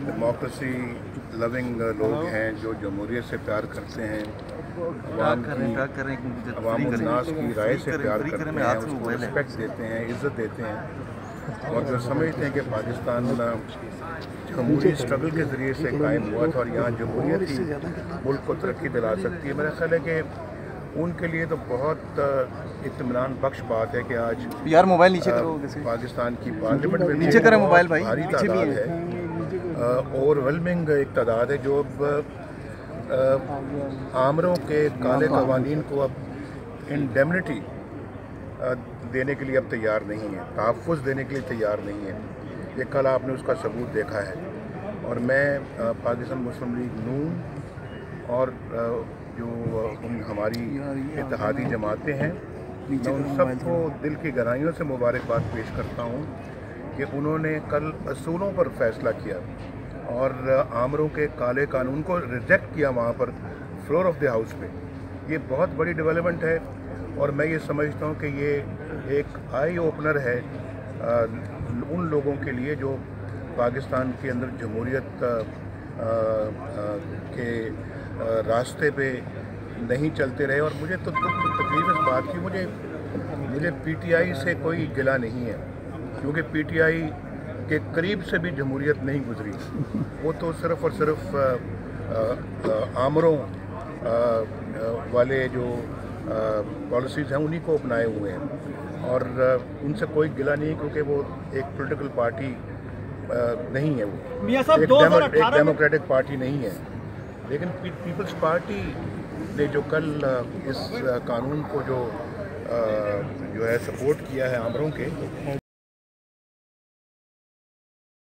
Democracy loving लोग हैं जो जमहूरियत से प्यार करते हैं, अवाम उन्नास की राय से प्यार करते हैं, उसको रिस्पेक्ट देते हैं, इज़्ज़त देते हैं और जो समझते हैं कि पाकिस्तान जमहूरी स्ट्रगल के ज़रिए से कायम हुआ था और यहाँ जमहूरियत ही मुल्क को तरक्की दिला सकती है। मेरा ख्याल है कि उनके लिए तो बहुत इत्मीनान बख्श बात है कि आज यार मोबाइल नीचे करो, पाकिस्तान की पार्लियामेंट में नीचे करें मोबाइल भाई, भारी तादाद है, ओवरवेलमिंग एक तादाद है जो अब आमरों के काले कवानीन को अब इंडेमनिटी देने के लिए अब तैयार नहीं है, तहफ़्फ़ुज़ देने के लिए तैयार नहीं है। ये कल आपने उसका सबूत देखा है और मैं पाकिस्तान मुस्लिम लीग नून और जो हमारी इत्तेहादी जमातें हैं, मैं उन सबको दिल की गहराइयों से मुबारकबाद पेश करता हूँ कि उन्होंने कल असूलों पर फैसला किया और आमरों के काले कानून को रिजेक्ट किया वहाँ पर फ्लोर ऑफ द हाउस पे। ये बहुत बड़ी डेवलपमेंट है और मैं ये समझता हूँ कि ये एक आई ओपनर है उन लोगों के लिए जो पाकिस्तान के अंदर जमहूरियत के रास्ते पे नहीं चलते रहे। और मुझे तो तकलीफ इस बात की, मुझे पीटीआई से कोई गिला नहीं है क्योंकि पीटीआई के करीब से भी जमहूरियत नहीं गुजरी, वो तो सिर्फ़ और सिर्फ आमरों वाले जो पॉलिसीज़ हैं उन्हीं को अपनाए हुए हैं और उनसे कोई गिला नहीं क्योंकि वो एक पॉलिटिकल पार्टी नहीं है, वो एक डेमोक्रेटिक पार्टी नहीं है। लेकिन पीपल्स पार्टी ने जो कल इस कानून को जो है सपोर्ट किया है आमरों के,